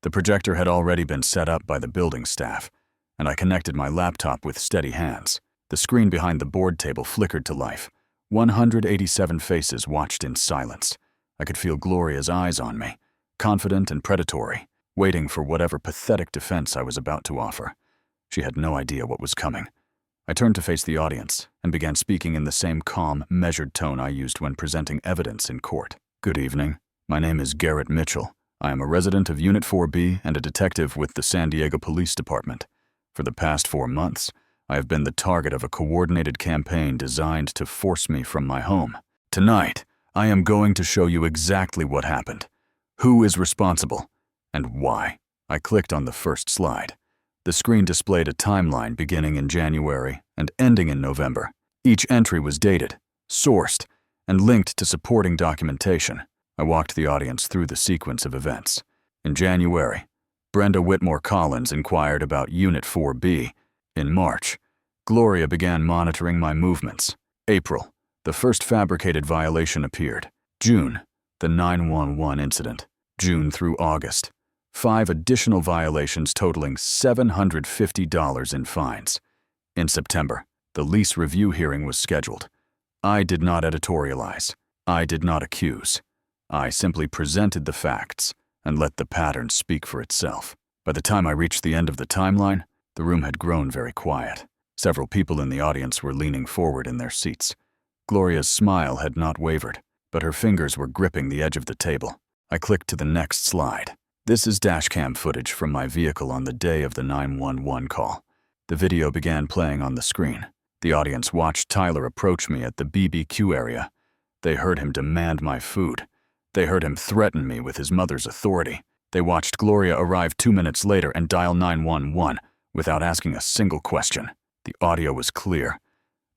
The projector had already been set up by the building staff, and I connected my laptop with steady hands. The screen behind the board table flickered to life. 187 faces watched in silence. I could feel Gloria's eyes on me, confident and predatory, waiting for whatever pathetic defense I was about to offer. She had no idea what was coming. I turned to face the audience and began speaking in the same calm, measured tone I used when presenting evidence in court. "Good evening. My name is Garrett Mitchell. I am a resident of Unit 4B and a detective with the San Diego Police Department. For the past 4 months, I have been the target of a coordinated campaign designed to force me from my home. Tonight, I am going to show you exactly what happened, who is responsible, and why." I clicked on the first slide. The screen displayed a timeline beginning in January and ending in November. Each entry was dated, sourced, and linked to supporting documentation. I walked the audience through the sequence of events. In January, Brenda Whitmore Collins inquired about Unit 4B. In March, Gloria began monitoring my movements. April, the first Fabricated violation appeared. June, the 911 incident. June through August, 5 additional violations totaling $750 in fines. In September, the lease review hearing was scheduled. I did not editorialize. I did not accuse. I simply presented the facts and let the pattern speak for itself. By the time I reached the end of the timeline, the room had grown very quiet. Several people in the audience were leaning forward in their seats. Gloria's smile had not wavered, but her fingers were gripping the edge of the table. I clicked to the next slide. This is dashcam footage from my vehicle on the day of the 911 call. The video began playing on the screen. The audience watched Tyler approach me at the BBQ area. They heard him demand my food. They heard him threaten me with his mother's authority. They watched Gloria arrive 2 minutes later and dial 911 without asking a single question. The audio was clear.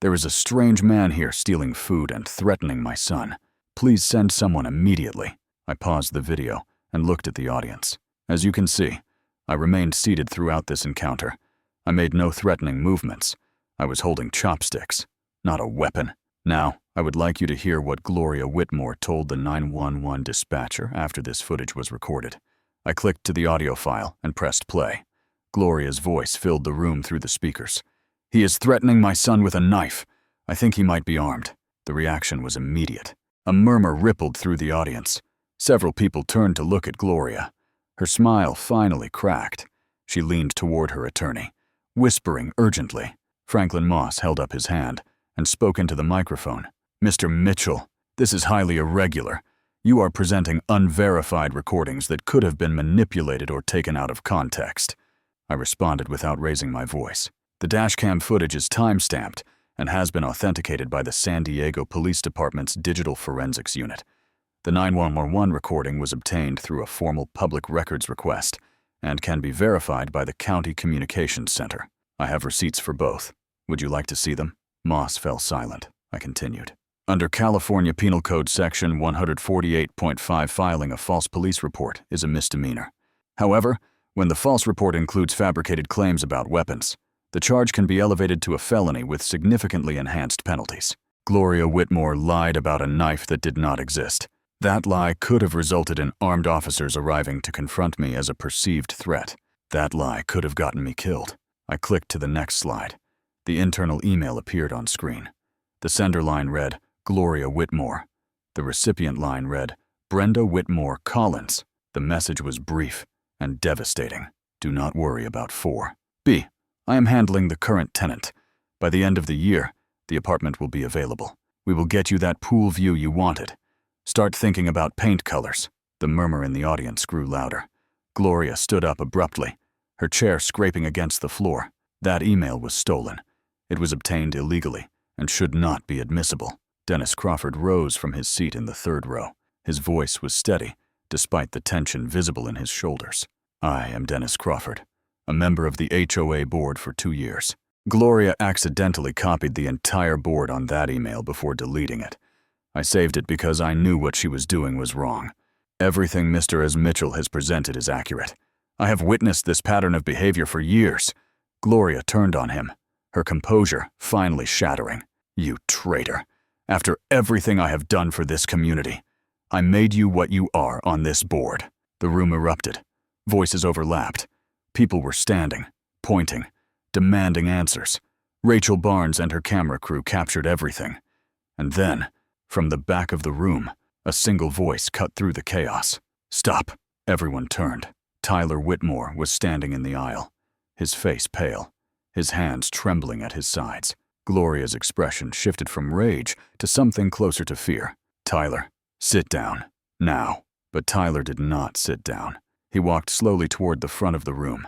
"There is a strange man here stealing food and threatening my son. Please send someone immediately." I paused the video and looked at the audience. As you can see, I remained seated throughout this encounter. I made no threatening movements. I was holding chopsticks, not a weapon. Now, I would like you to hear what Gloria Whitmore told the 911 dispatcher after this footage was recorded. I clicked to the audio file and pressed play. Gloria's voice filled the room through the speakers. "He is threatening my son with a knife. I think he might be armed." The reaction was immediate. A murmur rippled through the audience. Several people turned to look at Gloria. Her smile finally cracked. She leaned toward her attorney, whispering urgently. Franklin Moss held up his hand and spoke into the microphone. "Mr. Mitchell, this is highly irregular. You are presenting unverified recordings that could have been manipulated or taken out of context." I responded without raising my voice. "The dashcam footage is time-stamped and has been authenticated by the San Diego Police Department's Digital Forensics Unit. The 911 recording was obtained through a formal public records request and can be verified by the County Communications Center. I have receipts for both. Would you like to see them?" Moss fell silent. I continued. "Under California Penal Code Section 148.5, filing a false police report is a misdemeanor. However, when the false report includes fabricated claims about weapons, the charge can be elevated to a felony with significantly enhanced penalties. Gloria Whitmore lied about a knife that did not exist. That lie could have resulted in armed officers arriving to confront me as a perceived threat. That lie could have gotten me killed. I clicked to the next slide. The internal email appeared on screen. The sender line read, Gloria Whitmore. The recipient line read, Brenda Whitmore Collins. The message was brief and devastating. Do not worry about 4B. I am handling the current tenant. By the end of the year, the apartment will be available. We will get you that pool view you wanted. Start thinking about paint colors. The murmur in the audience grew louder. Gloria stood up abruptly, her chair scraping against the floor. That email was stolen. It was obtained illegally and should not be admissible. Dennis Crawford rose from his seat in the third row. His voice was steady, despite the tension visible in his shoulders. I am Dennis Crawford, a member of the HOA board for 2 years. Gloria accidentally copied the entire board on that email before deleting it. I saved it because I knew what she was doing was wrong. Everything Mr. S. Mitchell has presented is accurate. I have witnessed this pattern of behavior for years. Gloria turned on him, her composure finally shattering. You traitor. After everything I have done for this community, I made you what you are on this board. The room erupted. Voices overlapped. People were standing, pointing, demanding answers. Rachel Barnes and her camera crew captured everything. And then, from the back of the room, a single voice cut through the chaos. Stop. Everyone turned. Tyler Whitmore was standing in the aisle, his face pale, his hands trembling at his sides. Gloria's expression shifted from rage to something closer to fear. Tyler, sit down. Now. But Tyler did not sit down. He walked slowly toward the front of the room,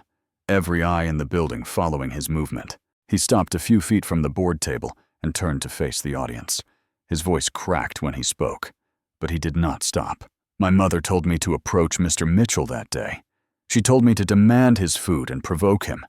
every eye in the building following his movement. He stopped a few feet from the board table and turned to face the audience. His voice cracked when he spoke, but he did not stop. My mother told me to approach Mr. Mitchell that day. She told me to demand his food and provoke him.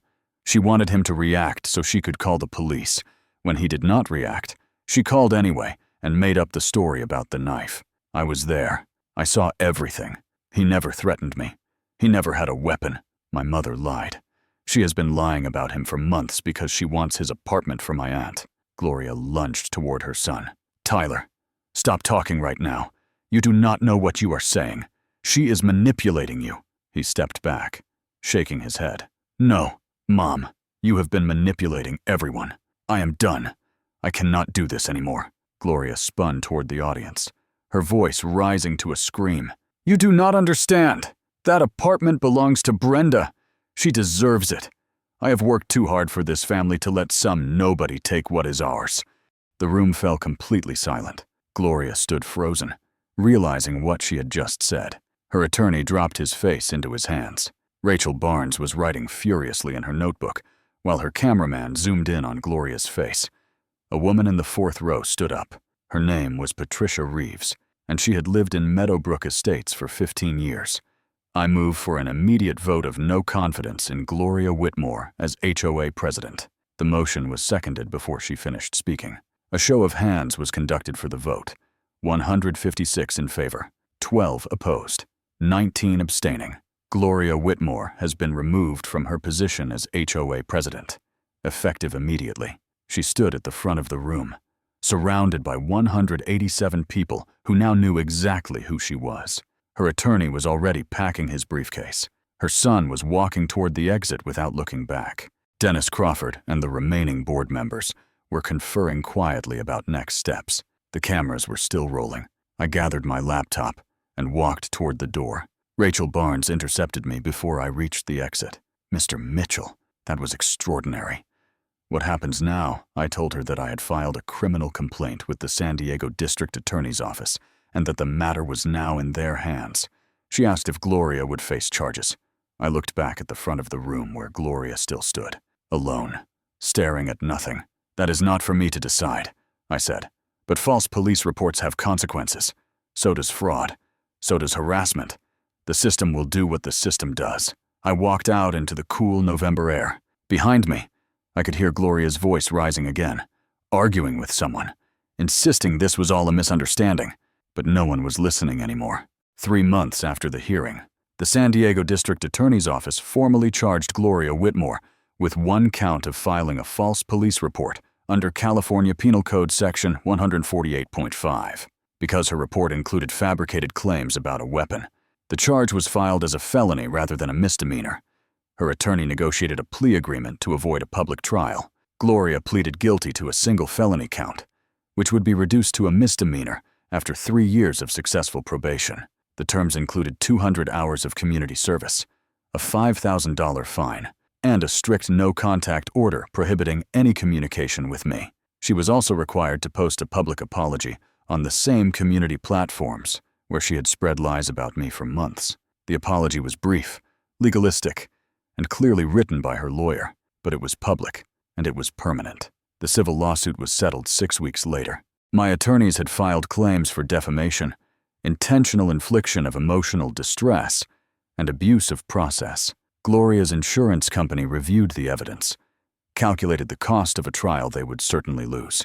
She wanted him to react so she could call the police. When he did not react, she called anyway and made up the story about the knife. I was there. I saw everything. He never threatened me. He never had a weapon. My mother lied. She has been lying about him for months because she wants his apartment for my aunt. Gloria lunged toward her son. Tyler, stop talking right now. You do not know what you are saying. She is manipulating you. He stepped back, shaking his head. No, Mom, you have been manipulating everyone. I am done. I cannot do this anymore. Gloria spun toward the audience, her voice rising to a scream. You do not understand. That apartment belongs to Brenda. She deserves it. I have worked too hard for this family to let some nobody take what is ours. The room fell completely silent. Gloria stood frozen, realizing what she had just said. Her attorney dropped his face into his hands. Rachel Barnes was writing furiously in her notebook, while her cameraman zoomed in on Gloria's face. A woman in the fourth row stood up. Her name was Patricia Reeves, and she had lived in Meadowbrook Estates for 15 years. I move for an immediate vote of no confidence in Gloria Whitmore as HOA president. The motion was seconded before she finished speaking. A show of hands was conducted for the vote. 156 in favor, 12 opposed, 19 abstaining. Gloria Whitmore has been removed from her position as HOA president, effective immediately. She stood at the front of the room, surrounded by 187 people who now knew exactly who she was. Her attorney was already packing his briefcase. Her son was walking toward the exit without looking back. Dennis Crawford and the remaining board members were conferring quietly about next steps. The cameras were still rolling. I gathered my laptop and walked toward the door. Rachel Barnes intercepted me before I reached the exit. Mr. Mitchell, that was extraordinary. What happens now? I told her that I had filed a criminal complaint with the San Diego District Attorney's Office and that the matter was now in their hands. She asked if Gloria would face charges. I looked back at the front of the room where Gloria still stood, alone, staring at nothing. That is not for me to decide, I said. But false police reports have consequences. So does fraud. So does harassment. The system will do what the system does. I walked out into the cool November air. Behind me, I could hear Gloria's voice rising again, arguing with someone, insisting this was all a misunderstanding. But no one was listening anymore. 3 months after the hearing, the San Diego District Attorney's Office formally charged Gloria Whitmore with 1 count of filing a false police report under California Penal Code Section 148.5. Because her report included fabricated claims about a weapon, the charge was filed as a felony rather than a misdemeanor. Her attorney negotiated a plea agreement to avoid a public trial. Gloria pleaded guilty to a single felony count, which would be reduced to a misdemeanor after 3 years of successful probation. The terms included 200 hours of community service, a $5,000 fine, and a strict no-contact order prohibiting any communication with me. She was also required to post a public apology on the same community platforms where she had spread lies about me for months. The apology was brief, legalistic, and clearly written by her lawyer, but it was public, and it was permanent. The civil lawsuit was settled 6 weeks later. My attorneys had filed claims for defamation, intentional infliction of emotional distress, and abuse of process. Gloria's insurance company reviewed the evidence, calculated the cost of a trial they would certainly lose,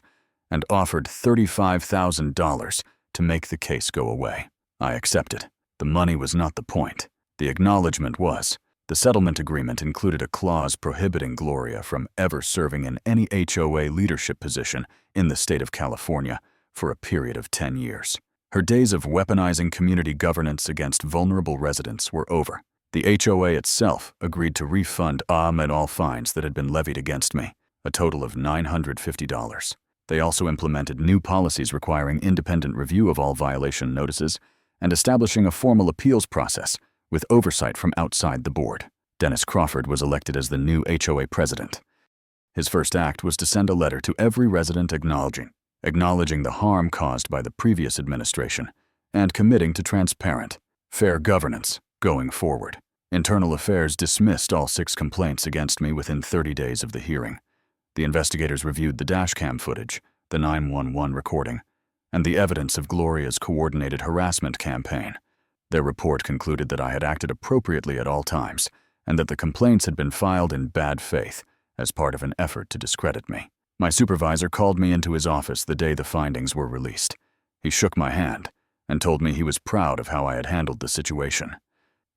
and offered $35,000 to make the case go away. I accepted. The money was not the point. The acknowledgement was. The settlement agreement included a clause prohibiting Gloria from ever serving in any HOA leadership position in the state of California for a period of 10 years. Her days of weaponizing community governance against vulnerable residents were over. The HOA itself agreed to refund all fines that had been levied against me, a total of $950. They also implemented new policies requiring independent review of all violation notices and establishing a formal appeals process with oversight from outside the board. Dennis Crawford was elected as the new HOA president. His first act was to send a letter to every resident acknowledging the harm caused by the previous administration and committing to transparent, fair governance going forward. Internal Affairs dismissed all 6 complaints against me within 30 days of the hearing. The investigators reviewed the dashcam footage, the 911 recording, and the evidence of Gloria's coordinated harassment campaign. Their report concluded that I had acted appropriately at all times and that the complaints had been filed in bad faith as part of an effort to discredit me. My supervisor called me into his office the day the findings were released. He shook my hand and told me he was proud of how I had handled the situation.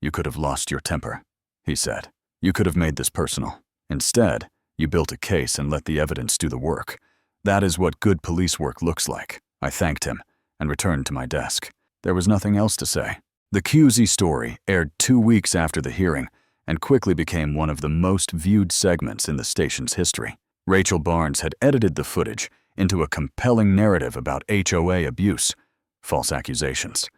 "You could have lost your temper," he said. "You could have made this personal. Instead, you built a case and let the evidence do the work. That is what good police work looks like." I thanked him and returned to my desk. There was nothing else to say. The accusee story aired 2 weeks after the hearing and quickly became one of the most viewed segments in the station's history. Rachel Barnes had edited the footage into a compelling narrative about HOA abuse, false accusations,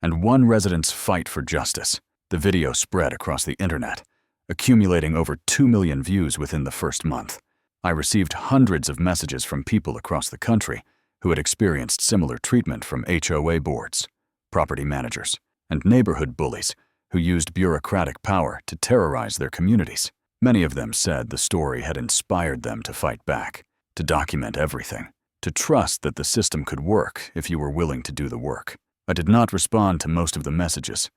and one resident's fight for justice. The video spread across the internet, accumulating over 2 million views within the first month. I received hundreds of messages from people across the country who had experienced similar treatment from HOA boards, property managers, and neighborhood bullies who used bureaucratic power to terrorize their communities. Many of them said the story had inspired them to fight back, to document everything, to trust that the system could work if you were willing to do the work. I did not respond to most of the messages,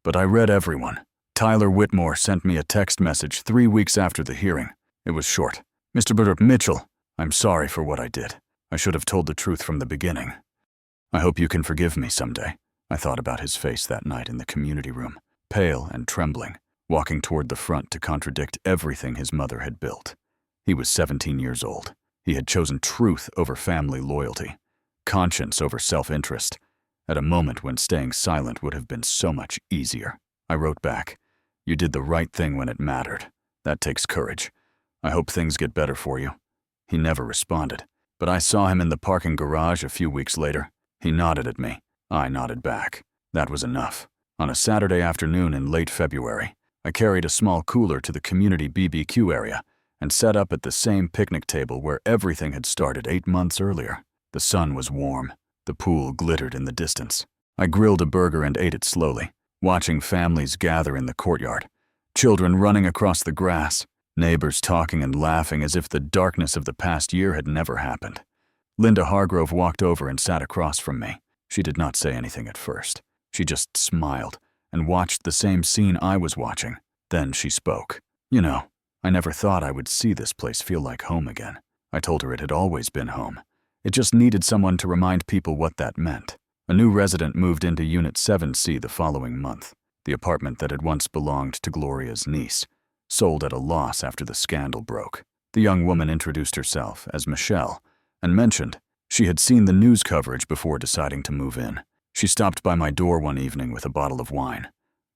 but I read everyone. Tyler Whitmore sent me a text message 3 weeks after the hearing. It was short. "Mr. Mitchell, I'm sorry for what I did. I should have told the truth from the beginning. I hope you can forgive me someday." I thought about his face that night in the community room, pale and trembling, walking toward the front to contradict everything his mother had built. He was 17 years old. He had chosen truth over family loyalty, conscience over self-interest, at a moment when staying silent would have been so much easier. I wrote back, "You did the right thing when it mattered. That takes courage. I hope things get better for you." He never responded, but I saw him in the parking garage a few weeks later. He nodded at me. I nodded back. That was enough. On a Saturday afternoon in late February, I carried a small cooler to the community BBQ area and set up at the same picnic table where everything had started 8 months earlier. The sun was warm. The pool glittered in the distance. I grilled a burger and ate it slowly, watching families gather in the courtyard, children running across the grass, neighbors talking and laughing as if the darkness of the past year had never happened. Linda Hargrove walked over and sat across from me. She did not say anything at first. She just smiled and watched the same scene I was watching. Then she spoke. "You know, I never thought I would see this place feel like home again." I told her it had always been home. It just needed someone to remind people what that meant. A new resident moved into Unit 7C the following month. The apartment that had once belonged to Gloria's niece sold at a loss after the scandal broke. The young woman introduced herself as Michelle and mentioned she had seen the news coverage before deciding to move in. She stopped by my door one evening with a bottle of wine.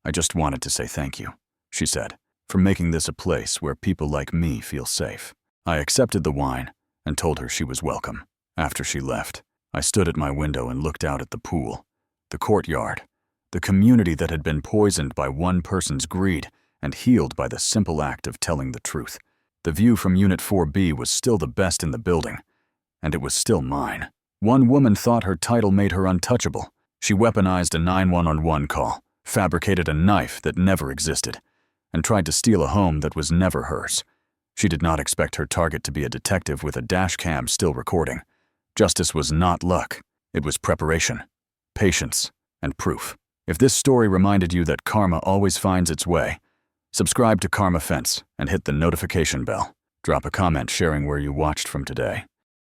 "I just wanted to say thank you," she said. for making this a place where people like me feel safe. I accepted the wine and told her she was welcome. After she left, I stood at my window and looked out at the pool, the courtyard, the community that had been poisoned by one person's greed and healed by the simple act of telling the truth. The view from Unit 4B was still the best in the building, and it was still mine. One woman thought her title made her untouchable. She weaponized a 911 call, fabricated a knife that never existed, and tried to steal a home that was never hers. She did not expect her target to be a detective with a dash cam still recording. Justice was not luck. It was preparation, patience, and proof. If this story reminded you that karma always finds its way, subscribe to Karma Fence and hit the notification bell. Drop a comment sharing where you watched from today.